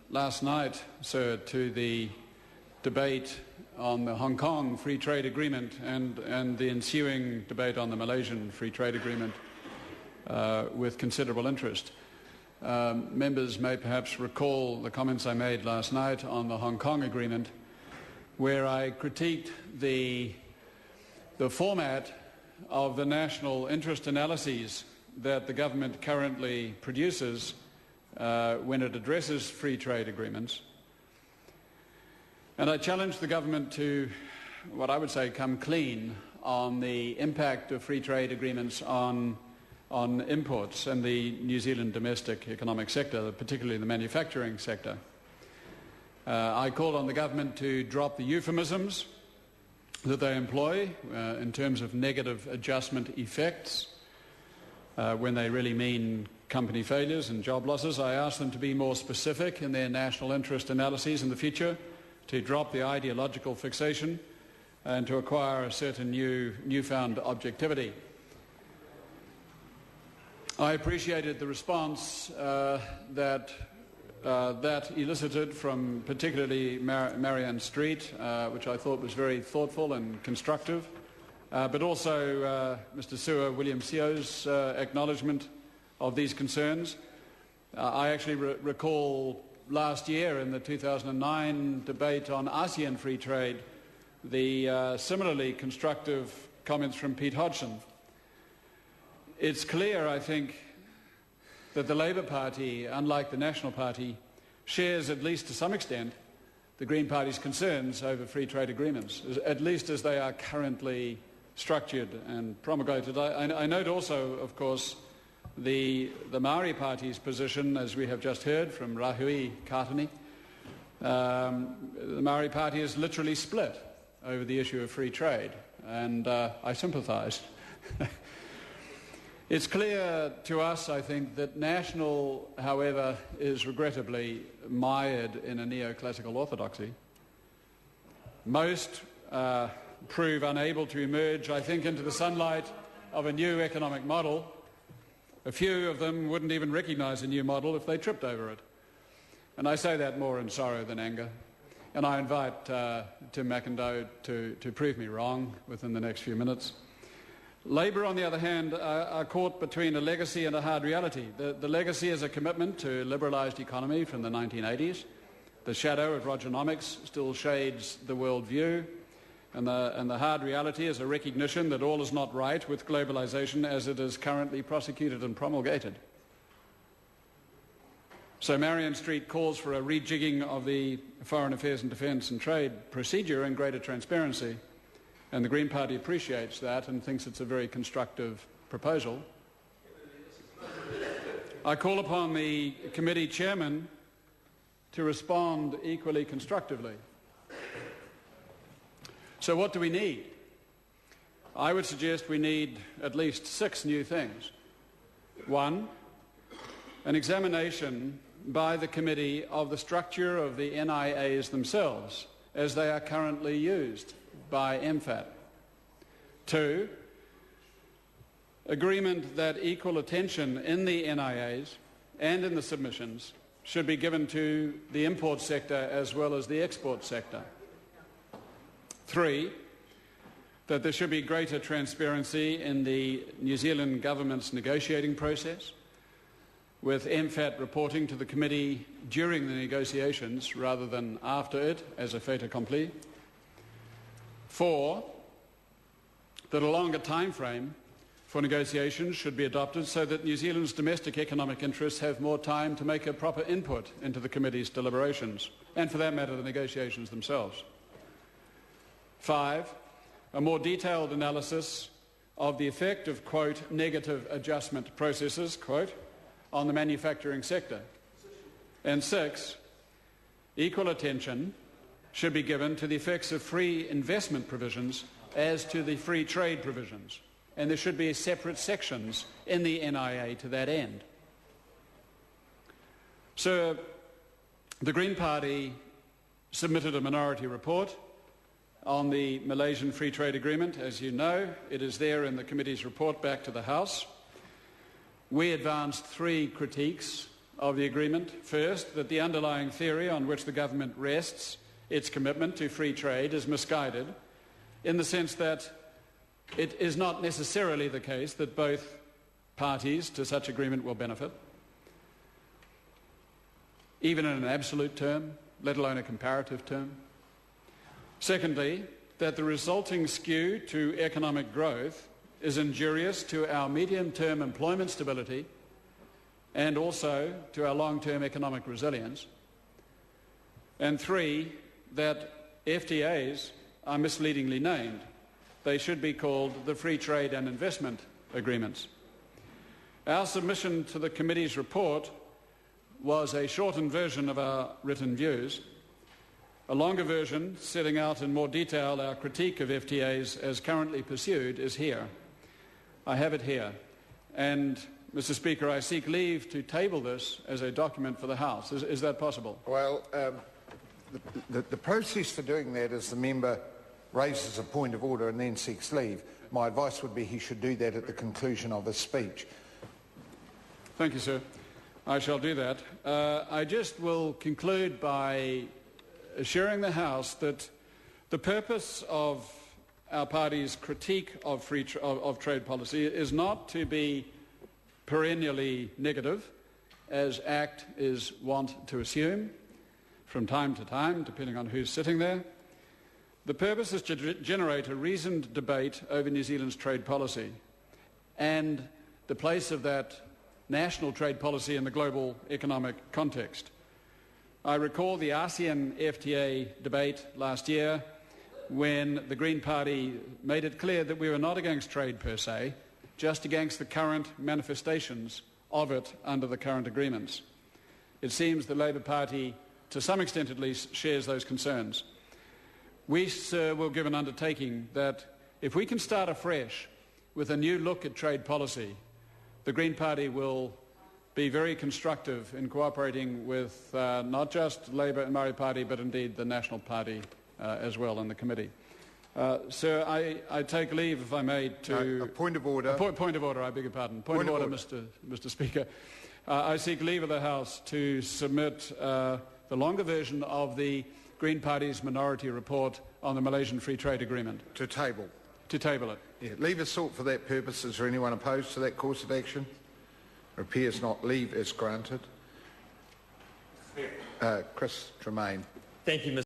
Last night, sir, to the debate on the Hong Kong Free Trade Agreement and the ensuing debate on the Malaysian Free Trade Agreement with considerable interest. Members may perhaps recall the comments I made last night on the Hong Kong Agreement, where I critiqued the format of the national interest analyses that the government currently produces when it addresses free trade agreements. And I challenged the government to, what I would say, come clean on the impact of free trade agreements on imports and the New Zealand domestic economic sector, particularly the manufacturing sector. I called on the government to drop the euphemisms that they employ in terms of negative adjustment effects when they really mean company failures and job losses. I asked them to be more specific in their national interest analyses in the future, to drop the ideological fixation and to acquire a certain newfound objectivity. I appreciated the response that elicited from particularly Marianne Street, which I thought was very thoughtful and constructive, but also Mr. Sua William Seo's acknowledgement of these concerns. I actually recall last year in the 2009 debate on ASEAN free trade the similarly constructive comments from Pete Hodgson. It's clear, I think, that the Labour Party, unlike the National Party, shares, at least to some extent, the Green Party's concerns over free trade agreements, at least as they are currently structured and promulgated. I note also, of course, the Maori Party's position, as we have just heard from Rahui Katani. The Maori Party is literally split over the issue of free trade, and I sympathise. It's clear to us, I think, that National, however, is regrettably mired in a neoclassical orthodoxy. Most prove unable to emerge, I think, into the sunlight of a new economic model. A few of them wouldn't even recognise a new model if they tripped over it. And I say that more in sorrow than anger. And I invite Tim McIndoe to prove me wrong within the next few minutes. Labour, on the other hand, are caught between a legacy and a hard reality. The legacy is a commitment to a liberalised economy from the 1980s. The shadow of Rogernomics still shades the world view. And the hard reality is a recognition that all is not right with globalisation as it is currently prosecuted and promulgated. So Marion Street calls for a rejigging of the Foreign Affairs and Defence and Trade procedure and greater transparency. And the Green Party appreciates that and thinks it's a very constructive proposal. I call upon the committee chairman to respond equally constructively. So what do we need? I would suggest we need at least 6 new things. 1, an examination by the committee of the structure of the NIAs themselves as they are currently used by MFAT. 2, agreement that equal attention in the NIAs and in the submissions should be given to the import sector as well as the export sector. 3, that there should be greater transparency in the New Zealand government's negotiating process, with MFAT reporting to the committee during the negotiations rather than after it as a fait accompli. 4, that a longer time frame for negotiations should be adopted so that New Zealand's domestic economic interests have more time to make a proper input into the committee's deliberations, and for that matter, the negotiations themselves. 5, a more detailed analysis of the effect of, quote, negative adjustment processes, quote, on the manufacturing sector. And 6, equal attention should be given to the effects of free investment provisions as to the free trade provisions. And there should be separate sections in the NIA to that end. So the Green Party submitted a minority report on the Malaysian Free Trade Agreement. As you know, it is there in the committee's report back to the House. We advanced 3 critiques of the agreement. First, that the underlying theory on which the government rests its commitment to free trade is misguided, in the sense that it is not necessarily the case that both parties to such agreement will benefit, even in an absolute term, let alone a comparative term. Secondly, that the resulting skew to economic growth is injurious to our medium-term employment stability and also to our long-term economic resilience. And three, that FTAs are misleadingly named. They should be called the Free Trade and Investment Agreements. Our submission to the committee's report was a shortened version of our written views. A longer version, setting out in more detail our critique of FTAs as currently pursued, is here. I have it here. And, Mr. Speaker, I seek leave to table this as a document for the House. Is that possible? Well, the process for doing that is the member raises a point of order and then seeks leave. My advice would be he should do that at the conclusion of his speech. Thank you, sir. I shall do that. I just will conclude by assuring the House that the purpose of our party's critique of trade policy is not to be perennially negative, as ACT is wont to assume from time to time, depending on who's sitting there. The purpose is to generate a reasoned debate over New Zealand's trade policy and the place of that national trade policy in the global economic context. I recall the ASEAN FTA debate last year when the Green Party made it clear that we were not against trade per se, just against the current manifestations of it under the current agreements. It seems the Labour Party, to some extent at least, shares those concerns. We, sir, will give an undertaking that if we can start afresh with a new look at trade policy, the Green Party will be very constructive in cooperating with not just Labour and Māori Party, but indeed the National Party as well in the committee. Sir, I take leave, if I may, to... a point of order. Point of order, I beg your pardon. Point of order, Mr. Speaker. I seek leave of the House to submit the longer version of the Green Party's minority report on the Malaysian Free Trade Agreement. To table. To table it. Yeah, leave is sought for that purpose. Is there anyone opposed to that course of action? It appears not. Leave is granted. Chris Tremaine. Thank you, Mr.